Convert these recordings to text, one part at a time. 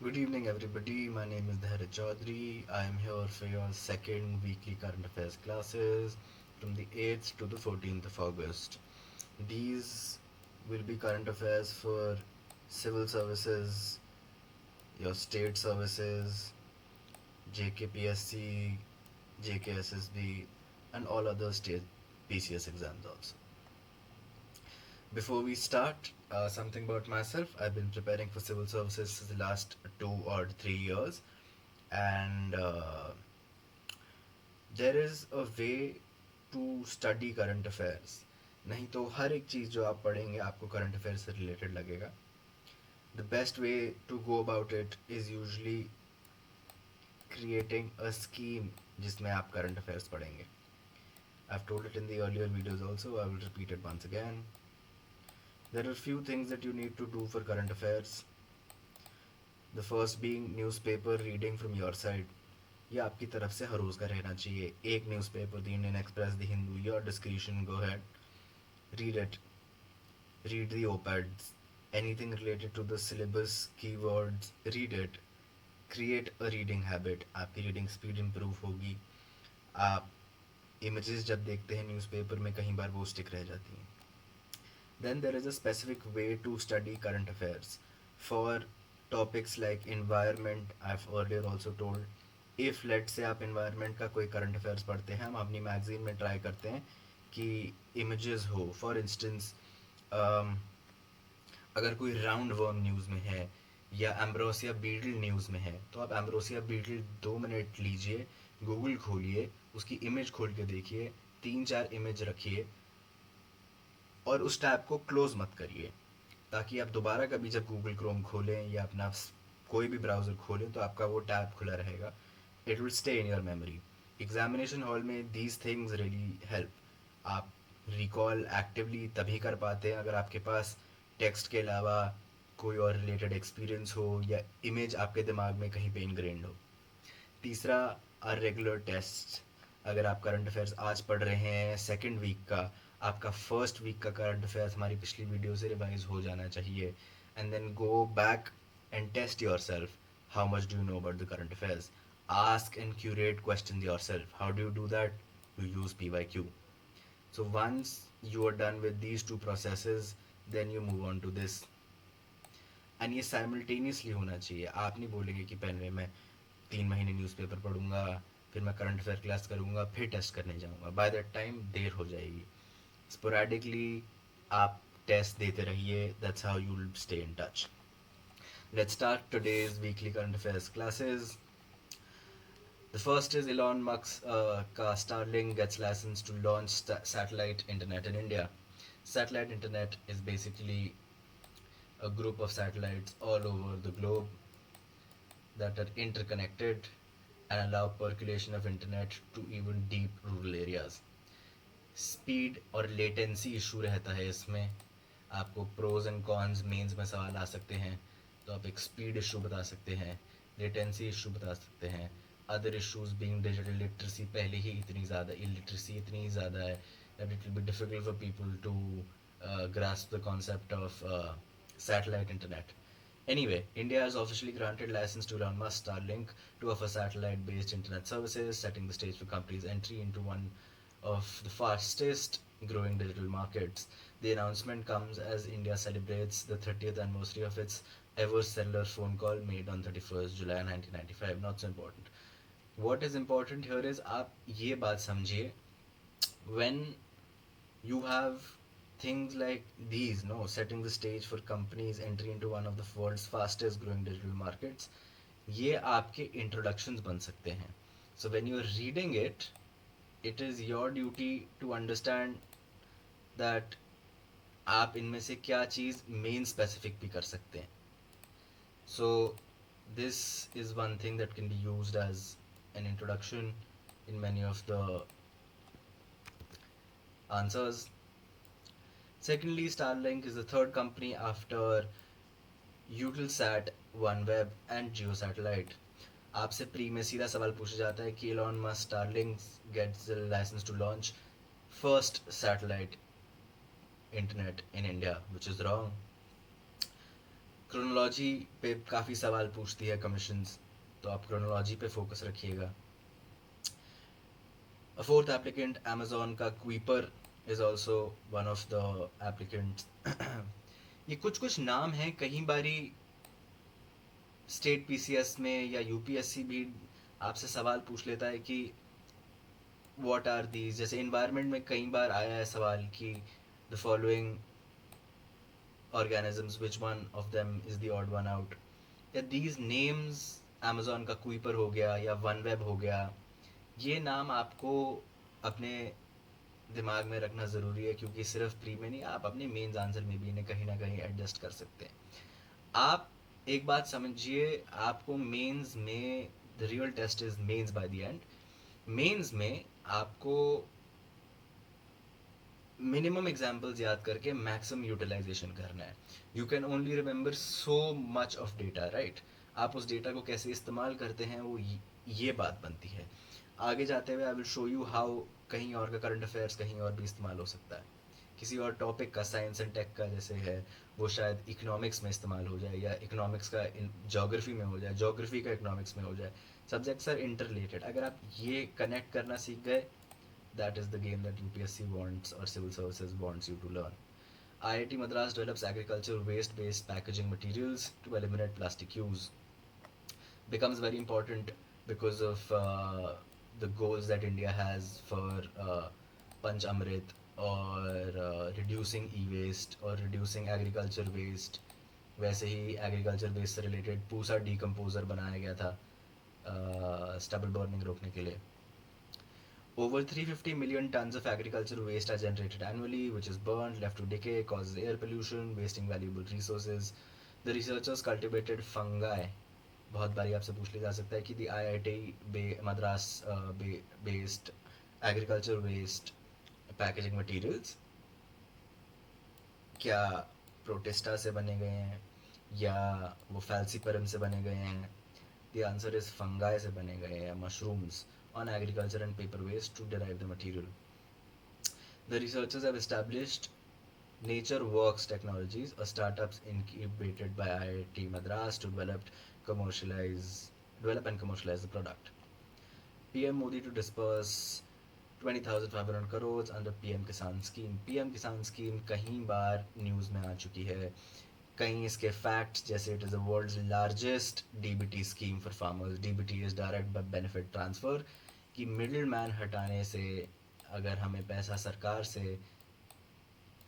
Good evening, everybody. My name is Dhairya Chaudhary. I am here for your second weekly current affairs classes from the 8th to the 14th of August. These will be current affairs for civil services, your state services, JKPSC, JKSSB, and all other state PCS exams also. Before we start, something about myself. I've been preparing for civil services for the last 2 or 3 years, and there is a way to study current affairs. नहीं तो हर एक चीज़ जो आप पढ़ेंगे आपको current affair से रिलेटेड लगेगा. The best way to go about it is usually creating a scheme जिसमें आप करंट अफेयर्स पढ़ेंगे. I've told it in the earlier videos also. I will repeat it once again. There are few things that you need to do for current affairs. The first being newspaper reading from your side. ये आपकी तरफ से हर रोज़ का रहना चाहिए. एक newspaper, the Indian express, the Hindu, your description, go had, read it, read the op-eds, anything related to the syllabus, keywords, read it, create a reading habit. आपकी reading speed improve होगी. आप इमेजेस जब देखते हैं न्यूज़पेपर में कहीं बार वो stick रह जाती हैं. Then there is a specific way to study current affairs. For topics like environment, I've earlier also told, if let's say आप environment का कोई current affairs पढ़ते हैं, हम अपनी magazine में try करते हैं कि images हो. For instance, अगर कोई राउंड वर्म न्यूज़ में है या एम्ब्रोसिया बीटल न्यूज़ में है, तो आप एम्ब्रोसिया बीटल 2 मिनट लीजिए, गूगल खोलिए, उसकी इमेज खोल के देखिए, 3-4 इमेज रखिए और उस टैब को क्लोज़ मत करिए, ताकि आप दोबारा कभी जब गूगल क्रोम खोलें या अपना कोई भी ब्राउज़र खोलें तो आपका वो टैब खुला रहेगा. It will stay in your memory. Examination hall में दीज थिंग्स रियली हेल्प. आप रिकॉल एक्टिवली तभी कर पाते हैं अगर आपके पास टेक्स्ट के अलावा कोई और रिलेटेड एक्सपीरियंस हो या इमेज आपके दिमाग में कहीं पे इनग्रेंड हो. तीसरा, आर रेगुलर टेस्ट. अगर आप करंट अफेयर्स आज पढ़ रहे हैं सेकेंड वीक का, आपका फर्स्ट वीक का करंट अफेयर्स हमारी पिछली वीडियो से रिवाइज हो जाना चाहिए. And then go back and test yourself. How much do you know about the current affairs? Ask and curate question yourself. How do you do that? You use PYQ. So once you are done with these two processes, then you move on to this. And ये simultaneously होना चाहिए. आप नहीं बोलेंगे कि पहले मैं 3 महीने न्यूज़पेपर पढ़ूंगा, फिर मैं करंट अफेयर क्लास करूंगा, फिर टेस्ट करने जाऊंगा. बाय दैट टाइम देर हो जाएगी. स्पोरेडिकली आप टेस्ट देते रहिए. That's how you will stay in touch. Let's start today's weekly current affairs classes. The first is Elon Musk's Starlink gets license to launch satellite internet in India. Satellite internet is basically a group of satellites all over the globe that are interconnected and allow percolation of internet to even deep rural areas. Speed और latency issue रहता है इसमें. आपको pros and cons mains में सवाल आ सकते हैं, तो आप एक स्पीड इशू बता सकते हैं, लेटेंसी इशू बता सकते हैं. Other issues being digital literacy पहले ही इतनी ज़्यादा, इलिटरेसी इतनी ज़्यादा है that it will be difficult for people to grasp the concept of satellite internet. Anyway, India has officially granted license to Elon Musk Starlink to offer satellite-based internet services, setting the stage for companies' entry into one of the fastest growing digital markets. The announcement comes as India celebrates the 30th anniversary of its ever cellular phone call made on 31st July 1995. Not so important. What is important here is आप ये बात समझिए, when you have things like these, no, setting the stage for companies entry into one of the world's fastest growing digital markets, ये आपके introductions बन सकते हैं. So when you are reading it, it is your duty to understand that आप इनमें से क्या चीज़ main specific भी कर सकते हैं. So this is one thing that can be used as an introduction in many of the answers. Secondly, Starlink is the third company after Eutelsat, OneWeb and GeoSatellite. आपसे pre में सीधा सवाल पूछा जाता है कि Elon Musk Starlink gets the license to launch first satellite internet in India, which is wrong. Chronology पे काफ़ी सवाल पूछती है कमीशंस, तो आप क्रोनोलॉजी पे फोकस रखिएगा. A fourth applicant, Amazon का Kuiper is also one of the applicants. ये कुछ कुछ नाम हैं, कई बारी स्टेट पीसीएस में या यूपीएससी भी आपसे सवाल पूछ लेता है कि व्हाट आर दीज. जैसे इन्वायरमेंट में कई बार आया है सवाल कि the following organisms, which one of them is the odd one out. या these names, Amazon का Kuiper हो गया या OneWeb हो गया, ये नाम आपको अपने दिमाग में रखना ज़रूरी है, क्योंकि सिर्फ प्री में नहीं, आप अपने मेंस आंसर में भी इन्हें कहीं ना कहीं एडजस्ट कर सकते हैं. आप एक बात समझिए, आपको मेंस में the real test is mains by the end. Mains में आपको मिनिमम एग्जाम्पल्स याद करके मैक्सिमम यूटिलाइजेशन करना है. You can only remember so much of data, right. आप उस डेटा को कैसे इस्तेमाल करते हैं, वो ये बात बनती है. आगे जाते हुए I will show you how कहीं और का करंट अफेयर्स कहीं और भी इस्तेमाल हो सकता है. किसी और टॉपिक का, साइंस एंड टेक का जैसे है, वो शायद इकोनॉमिक्स में इस्तेमाल हो जाए, या इकोनॉमिक्स का जोग्राफी में हो जाए, जोग्राफी का इकोनॉमिक्स में हो जाए. Subjects are interrelated. अगर आप ये कनेक्ट करना सीख गए, that is the game that UPSC wants or civil services wants you to learn. IIT Madras develops agriculture waste-based packaging materials to eliminate plastic use. Becomes very important because of the goals that India has for Panch Amrit, or reducing e-waste or reducing agriculture waste. वैसे ही agriculture waste से related Pusa decomposer बनाया गया था stubble burning रोकने के लिए. Over 350 million tons of agricultural waste are generated annually, which is burned, left to decay, causes air pollution, wasting valuable resources. The researchers cultivated fungi. बहुत बारी आपसे पूछ लिया जा सकता है कि the IIT Madras based agriculture waste packaging materials क्या प्रोटेस्टा से बने गए हैं या वो फैल्सीपरम से बने गए हैं. The answer is fungi से बने गए हैं, mushrooms on agriculture and paper waste to derive the material. The researchers have established Nature Works Technologies, a startup incubated by IIT Madras to develop and commercialize the product. PM Modi to disperse 20,500 crores under PM Kisan scheme. PM Kisan scheme कहीं बार news में आ चुकी है. कहीं इसके facts, जैसे it is the world's largest DBT scheme for farmers. DBT is direct benefit transfer, कि middleman हटाने से अगर हमें पैसा सरकार से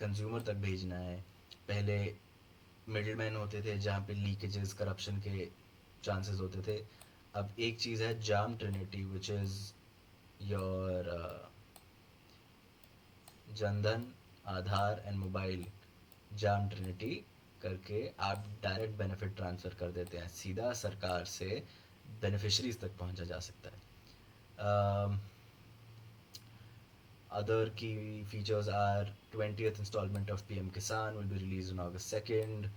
कंज्यूमर तक भेजना है. पहले मिडिल मैन होते थे जहाँ पे लीकेजेस, करप्शन के चांसेस होते थे. अब एक चीज़ है JAM trinity, which is your Jan Dhan, Aadhaar and mobile. JAM trinity करके आप डायरेक्ट बेनिफिट ट्रांसफ़र कर देते हैं, सीधा सरकार से बेनिफिशरीज तक पहुंचा जा सकता है. Other key features are 20th installment of PM Kisan will be released on August 2nd.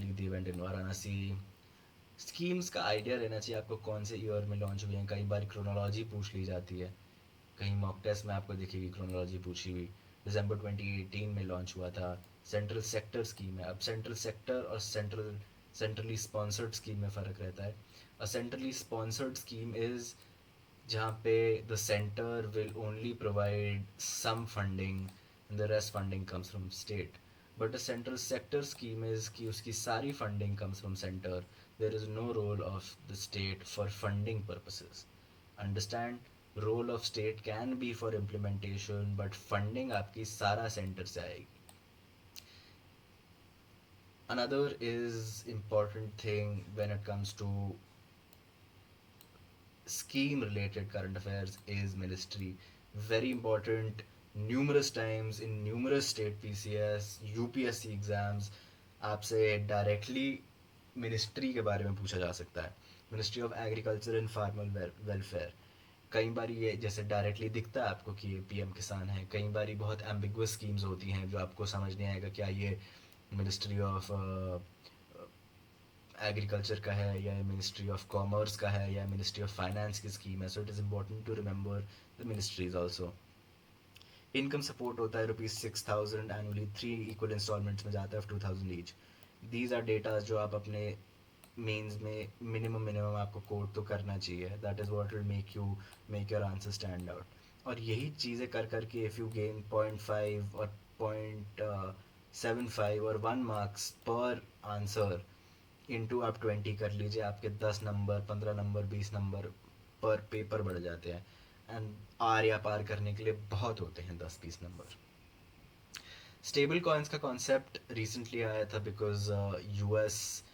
Lead the event in Varanasi. Schemes का आइडिया रहना चाहिए आपको, कौन से ईयर में लॉन्च हुए हैं. कई बार क्रोनोलॉजी पूछ ली जाती है, कहीं मॉक टेस्ट में आपको दिखेगी क्रोनोलॉजी पूछी हुई. दिसंबर 2018 में लॉन्च हुआ था. सेंट्रल सेक्टर स्कीम है. अब सेंट्रल सेक्टर और सेंट्रली स्पॉन्सर्ड स्कीम में फ़र्क रहता है. A centrally sponsored scheme is जहाँ पे the centre will only provide some funding and the rest funding comes from state. But the central sector scheme is कि उसकी सारी funding comes from centre. There is no role of the state for funding purposes. Understand, role of state can be for implementation, but funding आपकी सारा centre से आएगी. Another is important thing when it comes to scheme related current affairs is ministry. Very important. Numerous times in numerous state PCS, UPSC exams आपसे directly ministry के बारे में पूछा जा सकता है. Ministry of agriculture and farmer welfare. कई बार ये जैसे डायरेक्टली दिखता है आपको कि ये पीएम किसान है, कई बार बहुत एम्बिगुअस स्कीम्स होती हैं जो आपको समझ नहीं आएगा क्या ये मिनिस्ट्री ऑफ एग्रीकल्चर का है या मिनिस्ट्री ऑफ कॉमर्स का है या मिनिस्ट्री ऑफ फाइनेंस की स्कीम है. So it is important to remember the ministries also. Income support होता है ₹6,000 एनुअली, 3 इक्वल इंस्टॉलमेंट्स में जाता है of 2,000 each. These are data जो आप अपने मेंस में मिनिमम आपको कोड तो करना चाहिए. That is what will make your answer stand out. और यही चीज़ें कर करके इफ़ यू गेन 0.5 और 0.75 और 1 मार्क्स पर आंसर इंटू आप 20 कर लीजिए, आपके 10 नंबर, 15 नंबर, 20 नंबर पर पेपर बढ़ जाते हैं. एंड आर या पार करने के लिए बहुत होते हैं 10-20 नंबर. स्टेबल कॉइन्स का कॉन्सेप्ट रिसेंटली आया था because US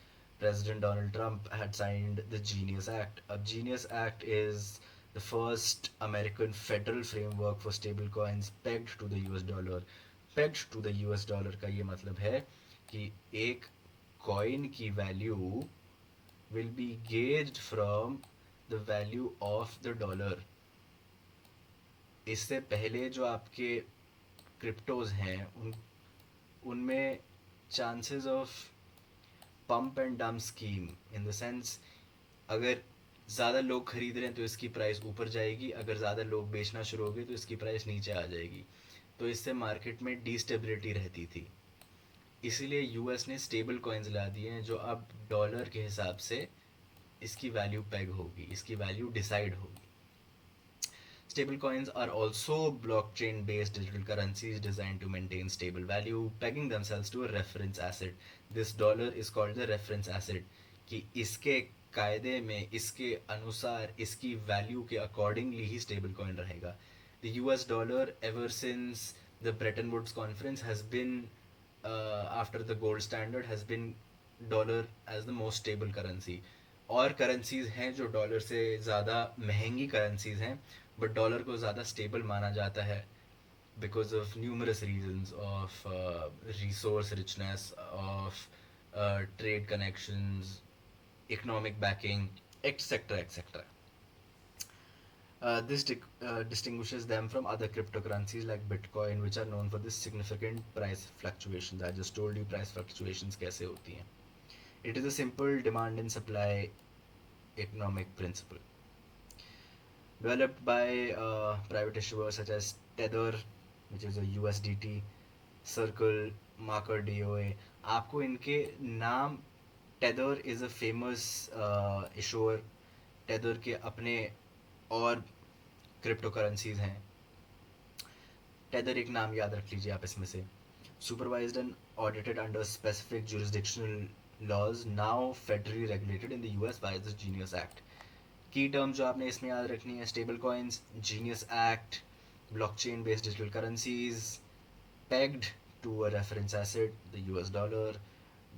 President Donald Trump had signed the Genius Act. A Genius Act is the first American federal framework for stable coins pegged to the US dollar. Pegged to the US dollar का ये मतलब है कि एक coin की value will be gauged from the value of the dollar. इससे पहले जो आपके क्रिप्टोज हैं उनमें chances of pump and dump scheme in the sense, अगर ज़्यादा लोग खरीद रहे हैं तो इसकी प्राइस ऊपर जाएगी, अगर ज़्यादा लोग बेचना शुरू हो गए तो इसकी प्राइस नीचे आ जाएगी. तो इससे मार्केट में डीस्टेबिलिटी रहती थी. इसीलिए यूएस ने स्टेबल कॉइन्स ला दिए हैं जो अब डॉलर के हिसाब से इसकी वैल्यू पेग होगी, इसकी वैल्यू डिसाइड होगी. Stable coins are also blockchain based digital currencies designed to maintain stable value, pegging themselves to a reference asset. This dollar is called the reference asset. कि इसके कायदे में, इसके अनुसार, इसकी वैल्यू के अकॉर्डिंगली ही स्टेबल कॉइन रहेगा. The US dollar ever since the Bretton Woods conference has been after the gold standard has been dollar as the most stable currency. और करेंसीज हैं जो डॉलर से ज़्यादा महंगी करेंसीज हैं, बट डॉलर को ज़्यादा स्टेबल माना जाता है because of numerous reasons of resource richness, of trade connections, economic backing, etc. etc. This distinguishes them from other cryptocurrencies like Bitcoin, which are known for this significant price fluctuations. I just told you price fluctuations कैसे होती हैं. It is a simple demand and supply economic principle. Developed by private issuers such as Tether, which is a USDT, Circle, Marker DOA. आपको इनके नाम, Tether is a famous issuer. Tether के अपने और crypto currencies हैं. Tether एक नाम याद रख लीजिए आप इसमें से. Supervised and audited under specific jurisdictional laws, now federally regulated in the US by the Genius Act. की टर्म जो आपने इसमें याद रखनी है: stable coins, genius act, blockchain based digital currencies, pegged to a reference asset, the US dollar,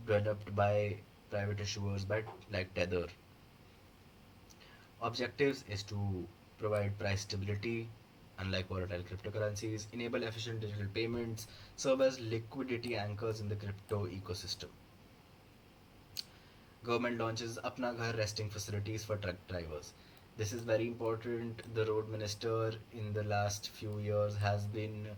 developed by private issuers like Tether. Objectives is to provide price stability, unlike volatile cryptocurrencies, enable efficient digital payments, serve as liquidity anchors in the crypto ecosystem. Government launches Apna Ghar resting facilities for truck drivers. This is very important. The road minister in the last few years has been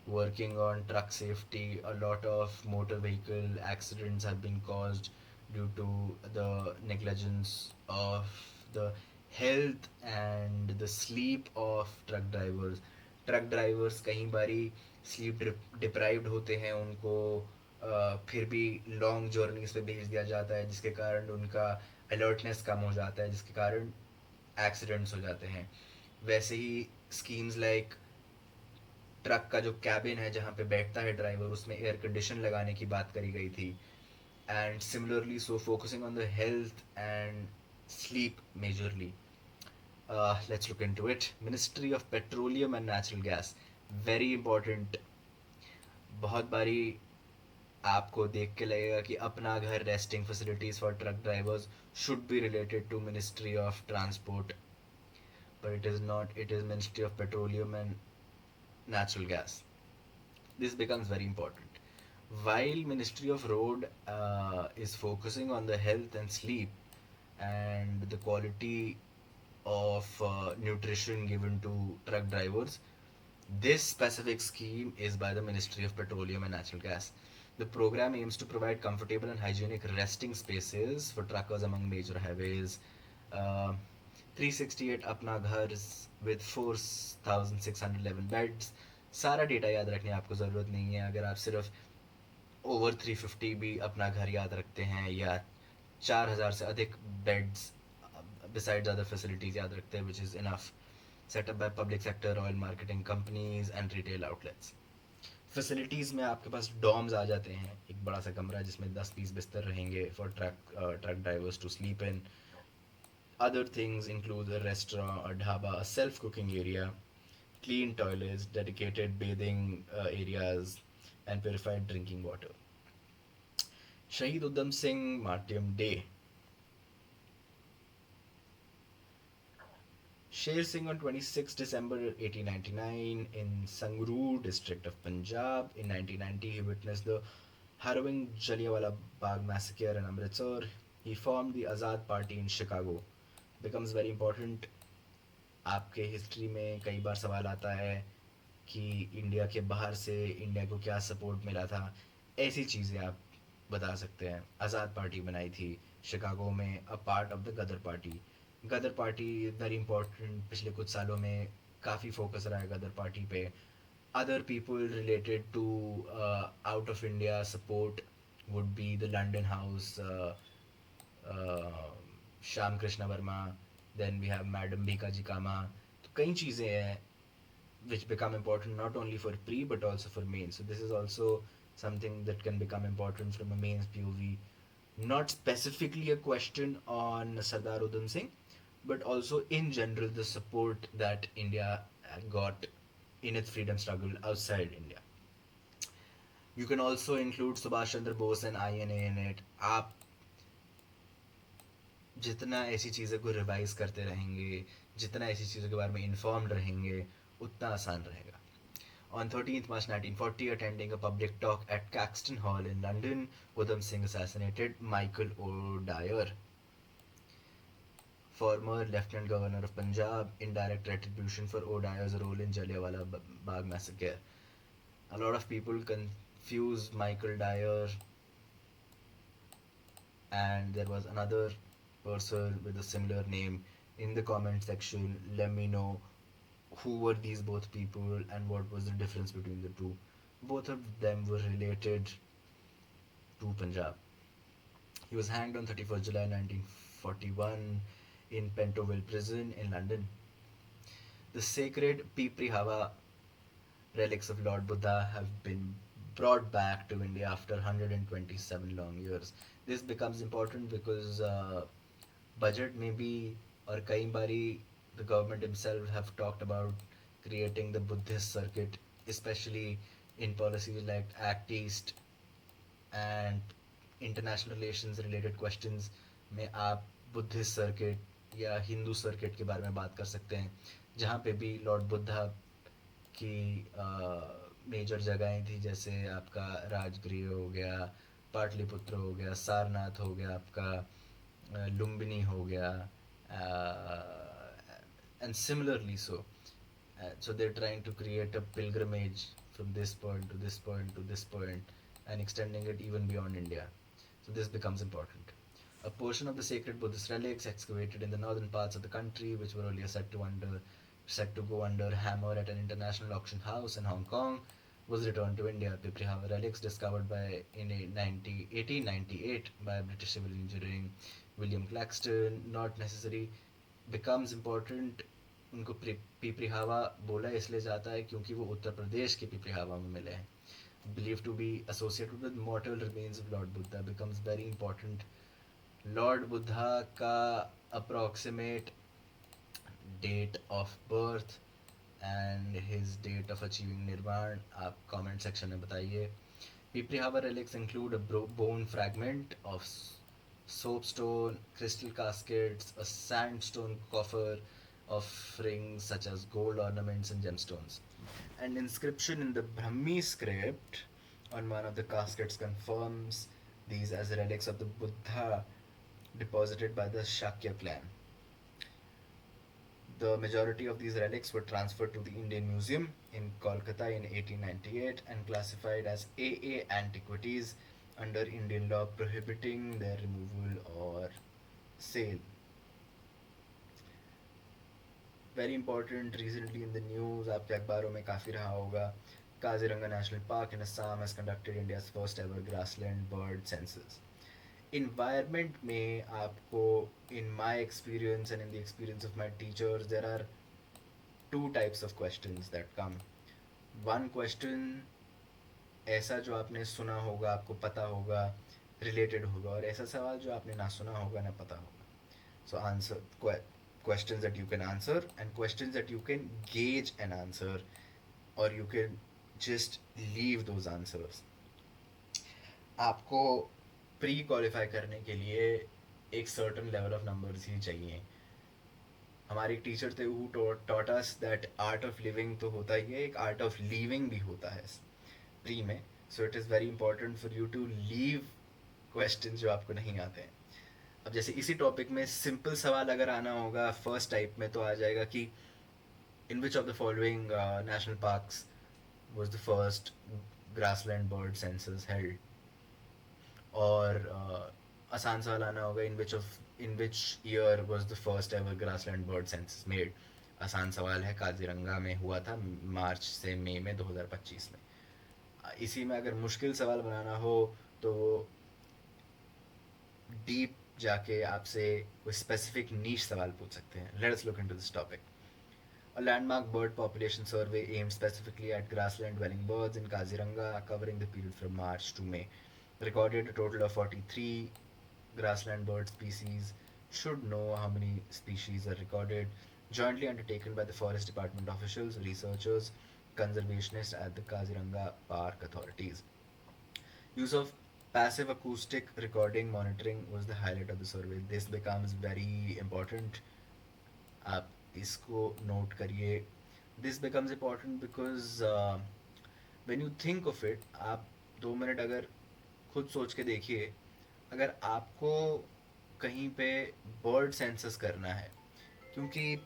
working on truck safety. A lot of motor vehicle accidents have been caused due to the negligence of the health and the sleep of truck drivers. Truck drivers कई बारी sleep deprived होते हैं, उनको फिर भी long journeys पे भेज दिया जाता है, जिसके कारण उनका अलर्टनेस कम हो जाता है, जिसके कारण एक्सीडेंट्स हो जाते हैं. वैसे ही स्कीम्स लाइक ट्रक का जो कैबिन है जहाँ पे बैठता है ड्राइवर, उसमें एयर कंडीशन लगाने की बात करी गई थी. And similarly so focusing on the health and sleep majorly. Let's look into it. Ministry of Petroleum and Natural Gas, very important. बहुत बारी आपको देख के लगेगा कि अपना घर resting facilities for truck drivers should be related to ministry of transport, but it is not. It is ministry of petroleum and natural gas. This becomes very important. While Ministry of Road is focusing on the health and sleep and the quality of nutrition given to truck drivers, this specific scheme is by the Ministry of Petroleum and Natural Gas. The program aims to provide comfortable and hygienic resting spaces for truckers among major highways. 368 अपना घर with 4,611 beds. सारा data याद रखने आपको ज़रूरत नहीं है. अगर आप सिर्फ ओवर 350 भी अपना घर याद रखते हैं, या 4000 से अधिक बेड्स besides other facilities याद रखते हैं, which is enough, set up by public sector, oil marketing companies and retail outlets. Facilities में आपके पास डॉम्स आ जाते हैं, एक बड़ा सा कमरा जिसमें 10-20 बिस्तर रहेंगे for truck drivers to sleep in. Other things include a restaurant, a dhaba, a self cooking area, clean toilets, dedicated bathing areas, and purified drinking water. Shahid Udham Singh Martyrdom Day. Sher Singh on 26 December 1899 in Sangrur district of Punjab. In 1990, he witnessed the harrowing Jallianwala Bagh massacre in Amritsar. He formed the Azad Party in Chicago. Becomes very important. आपके history में कई बार सवाल आता है कि India के बाहर से इंडिया को क्या सपोर्ट मिला था, ऐसी चीज़ें आप बता सकते हैं. आज़ाद पार्टी बनाई थी शिकागो में, a part of the Ghadar party. Ghadar party very important, पिछले कुछ सालों में काफ़ी फोकस रहा है गदर पार्टी पे. Other people related to out of India support would be the London house, Shyam Krishna Varma, then we have madam Bhikaji Cama. तो कई चीज़ें हैं which become important not only for pre but also for main. So this is also something that can become important from a mains POV. Not specifically a question on Sardar Udham Singh, but also in general the support that India got in its freedom struggle outside India. You can also include Subhash Chandra Bose and INA in it. आप जितना ऐसी चीज़ों को revise करते रहेंगे, जितना ऐसी चीज़ों के बारे में इन्फॉर्म्ड रहेंगे, उतना आसान रहेगा. On 13th March 1940, attending a public talk at Caxton Hall in London, Udham Singh assassinated Michael O'Dyer, former Lieutenant Governor of Punjab, in direct retribution for O'Dyer's role in Jallianwala Bagh massacre. A lot of people confuse Michael Dyer, and there was another person with a similar name. In the comment section, let me know who were these both people and what was the difference between the two. Both of them were related to Punjab. He was hanged on 31st July 1941 in Pentonville Prison in London. The sacred Pipri Hawa relics of Lord Buddha have been brought back to India after 127 long years. This becomes important because budget maybe, or कई बारी the government himself have talked about creating the Buddhist circuit, especially in policies like Act East and international relations related questions में आप Buddhist circuit या Hindu circuit के बारे में बात कर सकते हैं, जहाँ पे भी लॉर्ड बुद्धा की मेजर जगहें थी, जैसे आपका राजगृह हो गया, पाटलिपुत्र हो गया, सारनाथ हो गया, आपका लुम्बिनी हो गया, and similarly so. So they're trying to create a pilgrimage from this point to this point to this point and extending it even beyond India. So this becomes important. A portion of the sacred Buddhist relics excavated in the northern parts of the country, which were earlier set to go under hammer at an international auction house in Hong Kong, was returned to India. Pipri Hawa relics discovered in 1898 by British civil engineering William Claxton, not necessary, becomes important. उनको पिपरी हावा बोला इसलिए जाता है क्योंकि वो उत्तर प्रदेश के पिपरी हावा में मिले हैं. Believed to be associated with mortal remains of Lord Buddha, becomes very important. Lord Buddha का approximate date of birth and his date of achieving nirvana आप comment section में बताइए. Pipri Hawa relics include a bone fragment of soapstone, crystal caskets, a sandstone coffer of rings such as gold ornaments and gemstones. An inscription in the Brahmi script on one of the caskets confirms these as relics of the Buddha deposited by the Shakya clan. The majority of these relics were transferred to the Indian Museum in Kolkata in 1898 and classified as AA antiquities under Indian law prohibiting their removal or sale. Very important, recently in the news, आपके अखबारों में काफ़ी रहा होगा, Kaziranga National Park in Assam has conducted India's first ever grassland bird census. Environment में आपको, in my experience and in the experience of my teachers, there are two types of questions that come. One question ऐसा जो आपने सुना होगा, आपको पता होगा, रिलेटेड होगा, और ऐसा सवाल जो आपने ना सुना होगा ना पता होगा. So answer questions that you can answer and questions that you can gauge an answer, or you can just leave those answers. आपको प्री क्वालिफाई करने के लिए एक सर्टन लेवल ऑफ नंबर्स ही चाहिए. हमारे एक टीचर थे who taught us that art of living तो होता ही है, एक आर्ट ऑफ लीविंग भी होता है प्री में. So it is very important for you to leave question जो आपको नहीं आते हैं. अब जैसे इसी टॉपिक में सिंपल सवाल अगर आना होगा फर्स्ट टाइप में, तो आ जाएगा कि in which of the following national parks was the first grassland bird census held. और आसान सवाल आना होगा in which year was the first ever grassland bird census made. आसान सवाल है, काजीरंगा में हुआ था मार्च से मई में 2025 में. इसी में अगर मुश्किल सवाल बनाना हो तो डीप जाके आपसे कोई स्पेसिफिक नीश सवाल पूछ सकते हैं. Let's look into this topic. A landmark bird population survey aimed specifically at grassland dwelling birds in Kaziranga, covering the period from March to May, recorded a total of 43 grassland bird species. Should know how many species are recorded. Jointly undertaken by the Forest Department officials, researchers, conservationists at the Kaziranga Park authorities. Use of passive acoustic recording monitoring was the highlight of the survey. This becomes very important. आप इसको note करिए. This becomes important because when you think of it, आप 2 minute अगर खुद सोच के देखिए, अगर आपको कहीं पे बर्ड सेंसस करना है, क्योंकि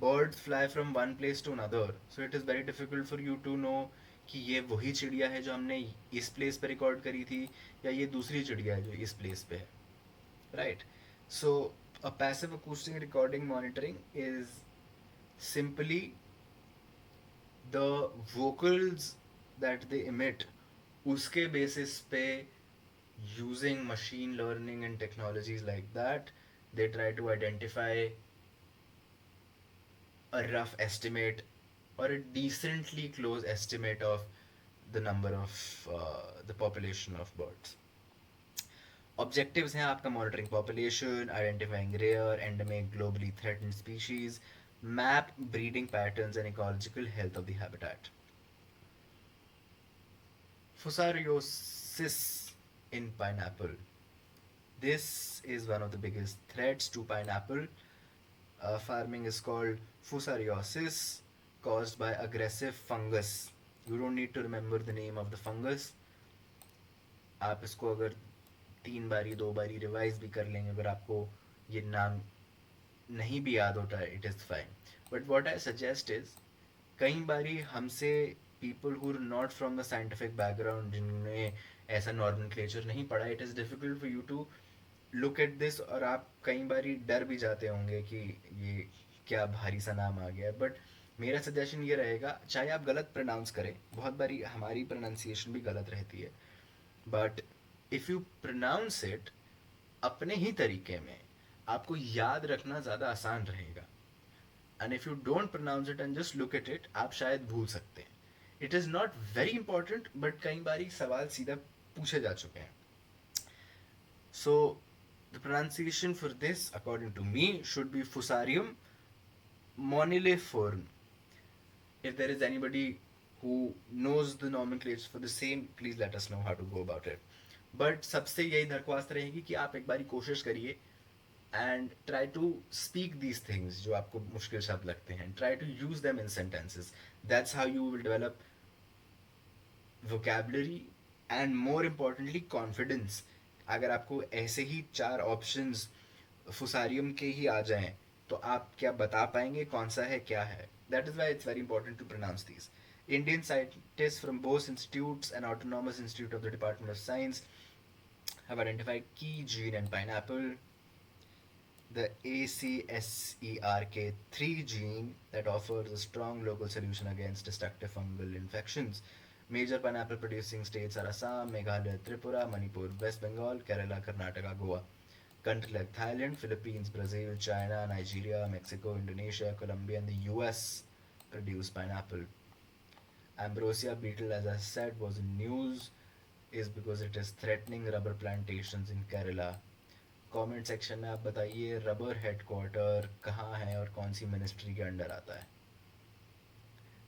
birds fly from one place to another, so it is very difficult for you to know कि ये वही चिड़िया है जो हमने इस प्लेस पे रिकॉर्ड करी थी, या ये दूसरी चिड़िया है जो इस प्लेस पे है, right? So a passive acoustic recording monitoring is simply the vocals that they emit, uske basis pe, using machine learning and technologies like that, they try to identify a rough estimate or a decently close estimate of the number of the population of birds. Objectives हैं आपका monitoring population, identifying rare, endemic, globally threatened species, map breeding patterns and ecological health of the habitat. Fusariosis in pineapple. This is one of the biggest threats to pineapple. Farming is called fusariosis, caused by aggressive fungus. You don't need to remember the name of the fungus. आप इसको अगर 3 बारी 2 बारी revise भी कर लेंगे, अगर आपको ये नाम नहीं भी याद होता है, it is fine. But what I suggest is, कई बारी हमसे people who are not from the scientific background, जिन्होंने ऐसा नॉर्मनक्लेचर नहीं पढ़ा, it is difficult for you to look at this, और आप कई बारी डर भी जाते होंगे कि ये क्या भारी सा नाम आ गया. बट मेरा सजेशन ये रहेगा, चाहे आप गलत प्रोनाउंस करें, बहुत बारी हमारी प्रोनाउंसिएशन भी गलत रहती है, but if you pronounce it अपने ही तरीके में, आपको याद रखना ज़्यादा आसान रहेगा. And if you don't pronounce it and just look at it, आप शायद भूल सकते हैं. It is not very important, but कई बारी सवाल सीधा पूछे जा चुके हैं. So the pronunciation for this according to me should be fusarium moniliform. If there is anybody who knows the nomenclature for the same, please let us know how to go about it. But सबसे यही दरख्वास्त रहेगी कि आप एक बारी कोशिश करिए and try to speak these things जो आपको मुश्किल शब्द लगते हैं, try to use them in sentences. That's how you will develop vocabulary and more importantly confidence. अगर आपको ऐसे ही 4 ऑप्शंस फुसारियम के ही आ जाएं, तो आप क्या बता पाएंगे कौन सा है क्या है. That is why it's very important to pronounce these. Indian scientists from Bose Institutes and Autonomous Institute of the Department of Science have identified key gene in pineapple. The ACSERK3 gene that offers a strong local solution against destructive fungal infections. Major pineapple producing states are Assam, Meghalaya, Tripura, Manipur, West Bengal, Kerala, Karnataka, Goa. Countries like Thailand, Philippines, Brazil, China, Nigeria, Mexico, Indonesia, Colombia, and the US produce pineapple. Ambrosia beetle, as I said, was in news is because it is threatening rubber plantations in Kerala. Comment section में आप बताइए rubber headquarter कहाँ है और कौन सी ministry के under आता है.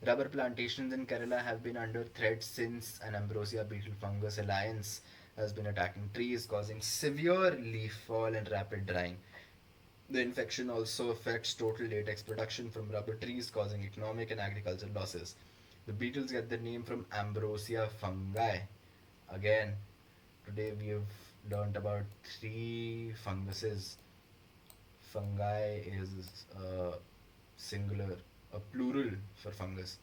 Rubber plantations in Kerala have been under threat since an ambrosia beetle fungus alliance has been attacking trees, causing severe leaf fall and rapid drying. The infection also affects total latex production from rubber trees, causing economic and agricultural losses. The beetles get their name from ambrosia fungi. Again, today we have learned about three funguses. Fungi is singular, a plural for fungus.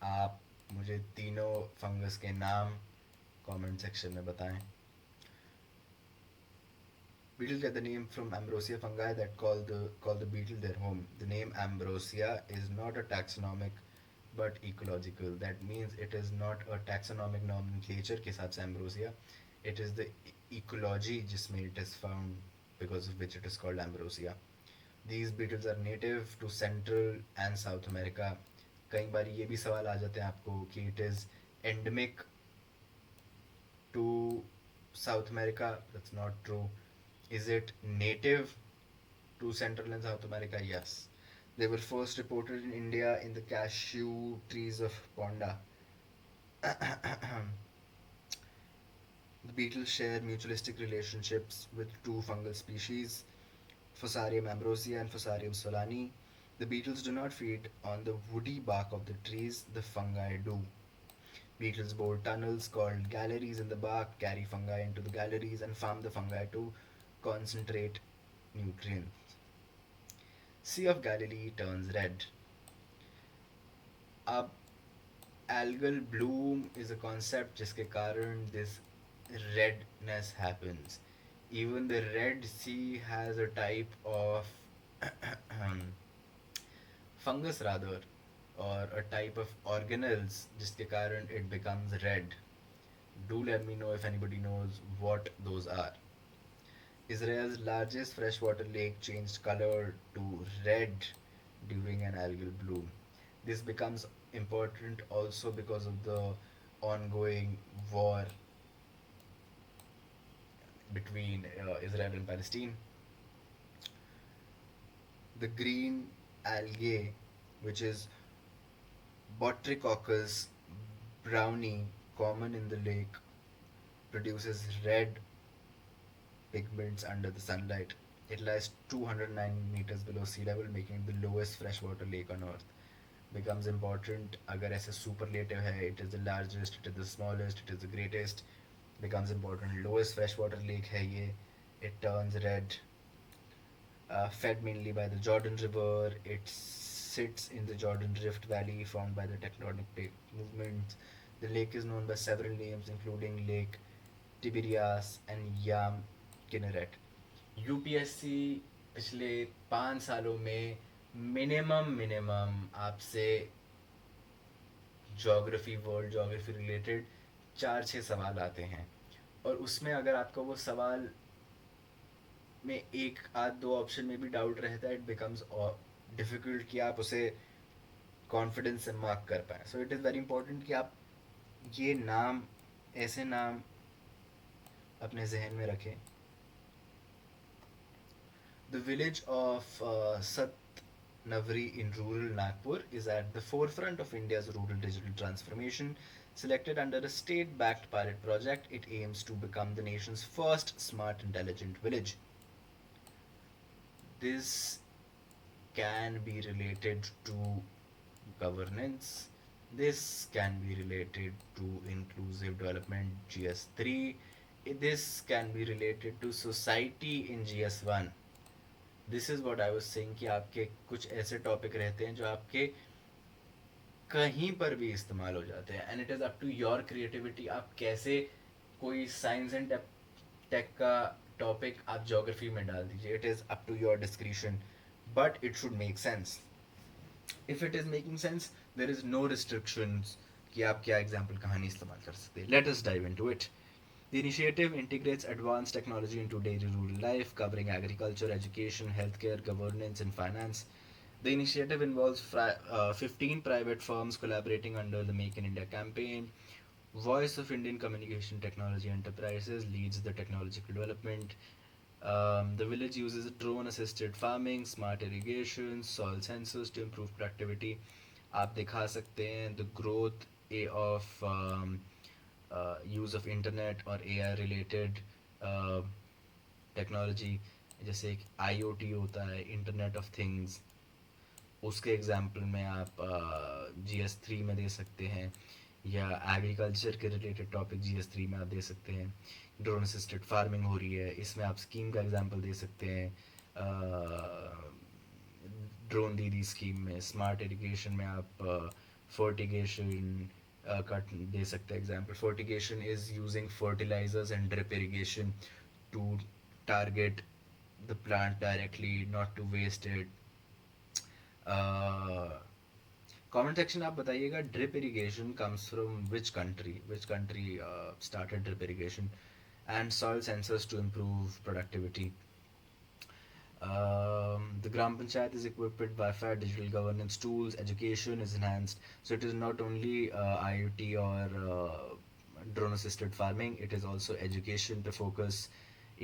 आप मुझे तीनों fungus के नाम comment section में बताएं. Beetles get the name from ambrosia fungi that call the beetle their home. The name ambrosia is not a taxonomic but ecological. That means it is not a taxonomic nomenclature के हिसाब से ambrosia. It is the ecology जिसमें it is found because of which it is called ambrosia. These beetles are native to Central and South America. कई बार ये भी सवाल आ जाते हैं आपको कि it is endemic to South America. That's not true. Is it native to Central and South America? Yes. They were first reported in India in the cashew trees of Ponda. The beetles share mutualistic relationships with two fungal species, Fusarium ambrosia and Fusarium solani. The beetles do not feed on the woody bark of the trees, the fungi do. Beetles bore tunnels called galleries in the bark, carry fungi into the galleries, and farm the fungi to concentrate nutrients. Sea of Galilee turns red. अब algal bloom is a concept जिसके कारण this redness happens. Even the Red Sea has a type of fungus rather, or a type of organelles जिसके कारण it becomes red. Do let me know if anybody knows what those are. Israel's largest freshwater lake changed color to red during an algal bloom. This becomes important also because of the ongoing war between Israel and Palestine. The green algae, which is Botricoccus brownie, common in the lake, produces red pigments under the sunlight. It lies 209 meters below sea level, making it the lowest freshwater lake on earth. Becomes important अगर ऐसे superlative है, it is the largest, it is the smallest, it is the greatest. Becomes important. Lowest freshwater lake है ये. It turns red. Fed mainly by the Jordan River. It sits in the Jordan Rift Valley formed by the tectonic plate movements. The lake is known by several names including Lake Tiberias and Yam Kinneret. UPSC पिछले 5 सालों में minimum आपसे geography world geography related 4-6 सवाल आते हैं और उसमें अगर आपका वो सवाल में एक आध दो ऑप्शन में भी डाउट रहता है इट बिकम्स डिफ़िकल्ट कि आप उसे कॉन्फिडेंस से मार्क कर पाएँ. सो इट इज़ वेरी इंपॉर्टेंट कि आप ये नाम ऐसे नाम अपने जहन में रखें. The village of Satnavri in rural Nagpur is at the forefront of India's rural digital transformation. Selected under a state-backed pilot project, it aims to become the nation's first smart intelligent village. This can be related to governance. This can be related to inclusive development GS3. This can be related to society in GS1. This is what I was saying कि आपके कुछ ऐसे topic रहते हैं जो आपके कहीं पर भी इस्तेमाल हो जाते हैं and it is up to your creativity. आप कैसे कोई साइंस एंड टेक का टॉपिक आप ज्योग्राफी में डाल दीजिए, it is up to your discretion, but it should make sense. If it is making sense, there is no restrictions कि आप क्या एग्जाम्पल कहानी इस्तेमाल कर सकते हैं. Let us dive into it. The initiative integrates advanced technology into daily rural life, covering agriculture, education, healthcare, governance, and finance. The initiative involves 15 private firms collaborating under the Make in India campaign. Voice of Indian Communication Technology Enterprises leads the technological development. The village uses drone assisted farming, smart irrigation, soil sensors to improve productivity. आप दिखा सकते हैं the growth of use of internet और AI related technology. जैसे एक IoT होता है, internet of things, उसके एग्जाम्पल में आप GS3 में दे सकते हैं, या एग्रीकल्चर के रिलेटेड टॉपिक GS3 में आप दे सकते हैं. ड्रोन असिस्टेड फार्मिंग हो रही है, इसमें आप स्कीम का एग्जाम्पल दे सकते हैं. ड्रोन दीदी स्कीम में, स्मार्ट इरिगेशन में आप फर्टिगेशन का दे सकते हैं example. Fertigation is using fertilizers and drip irrigation to target the plant directly, not to waste it. Comment section आप बताइएगा, drip irrigation comes from which country started drip irrigation. And soil sensors to improve productivity. The Gram Panchayat is equipped with Wi-Fi, digital governance tools, education is enhanced. So it is not only IoT or drone-assisted farming, it is also education to focus,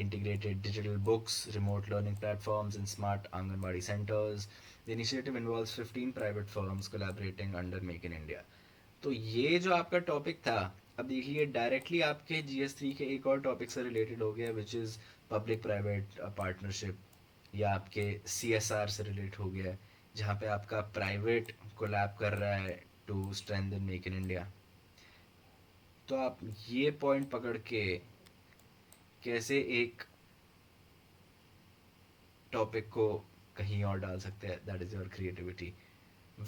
integrated digital books, remote learning platforms, and smart Anganwadi centers. The initiative involves 15 private firms collaborating under Make in India. तो ये जो आपका topic था, अब देखिए directly आपके GS3 के एक और टॉपिक से रिलेटेड हो गया, which is public private partnership, या आपके CSR से रिलेट हो गया, जहाँ पे आपका प्राइवेट कोलैब कर रहा है to strengthen make in India. तो आप ये पॉइंट पकड़ के कैसे एक टॉपिक को कहीं और डाल सकते हैं, that is your creativity.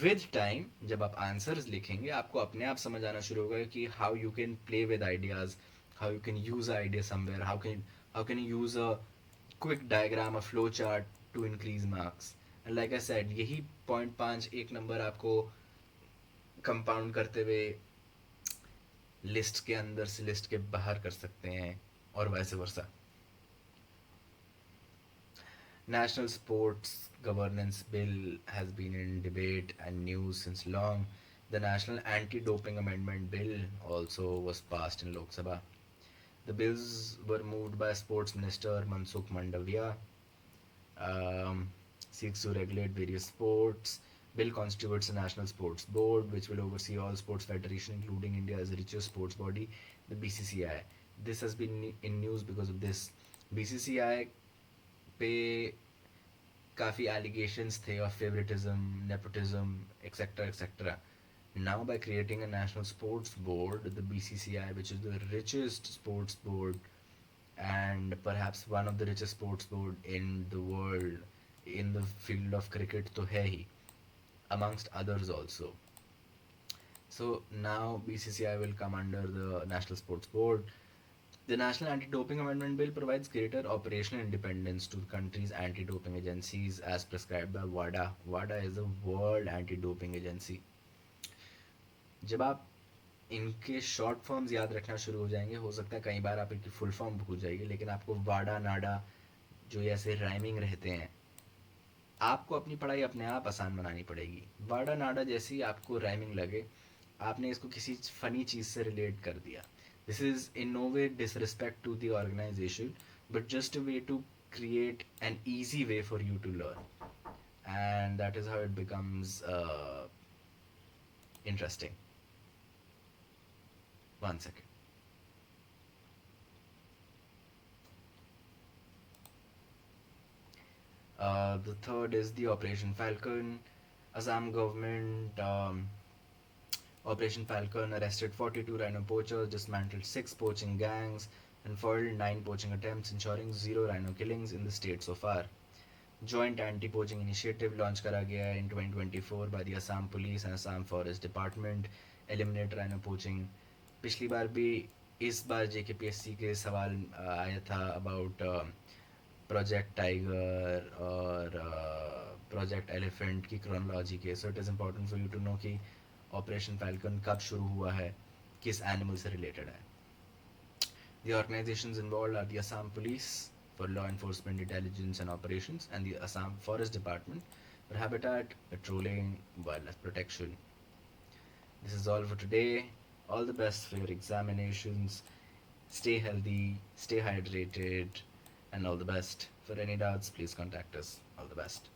With time जब आप आंसर्स लिखेंगे, आपको अपने आप समझ आना शुरू होगा कि how you can play with ideas, how you can use idea somewhere, how can you use a quick diagram, a flow chart to increase marks. And like I said, यही 0.5 एक नंबर आपको कंपाउंड करते हुए list के अंदर से list के बाहर कर सकते हैं, और वैसे वर्सा. National Sports Governance Bill has been in debate and news since long. The National Anti-Doping Amendment Bill also was passed in Lok Sabha. The bills were moved by Sports Minister Mansukh Mandavia. Um, Seeks to regulate various sports. Bill constitutes a national sports board which will oversee all sports federation, including India's richest sports body, the BCCI. This has been in news because of this. BCCI पे काफ़ी allegations थे of favoritism, nepotism, etc. etc. Now, by creating a national sports board, the BCCI, which is the richest sports board and perhaps one of the richest sports board in the world in the field of cricket, to hai hi, amongst others also. So now BCCI will come under the National Sports Board. The National Anti-Doping Amendment Bill provides greater operational independence to the country's anti-doping agencies as prescribed by WADA. WADA is the World Anti-Doping Agency. जब आप इनके short forms याद रखना शुरू हो जाएंगे, हो सकता है कई बार आप इनकी फुल फॉर्म भूल जाएंगे, लेकिन आपको वाडा नाडा जो ऐसे राइमिंग रहते हैं, आपको अपनी पढ़ाई अपने आप आसान बनानी पड़ेगी. वाडा नाडा जैसी आपको राइमिंग लगे, आपने इसको किसी फनी चीज़ से रिलेट कर दिया. This is in no way disrespect to the organisation, but just a way to create an easy way for you to learn, and that is how it becomes interesting. One second. The third is the Operation Falcon. Assam government Operation Falcon arrested 42 rhino poachers, dismantled 6 poaching gangs, and foiled 9 poaching attempts, ensuring 0 rhino killings in the state so far. Joint anti-poaching initiative launched करा गया in 2024 by the Assam Police and Assam Forest Department. Eliminate rhino poaching. पिछली बार भी इस बार JKPSC के सवाल आया था about project tiger और प्रोजेक्ट एलिफेंट की क्रोनोलॉजी के. So it is important for you to know कि ऑपरेशन फैल्कन कब शुरू हुआ है, किस एनिमल से रिलेटेड है. The organizations involved are the Assam Police for law enforcement, intelligence and operations, and the Assam Forest Department for habitat, patrolling, wildlife protection. This is all for today. All the best for your examinations. Stay healthy, stay hydrated, and all the best. For any doubts, please contact us. All the best.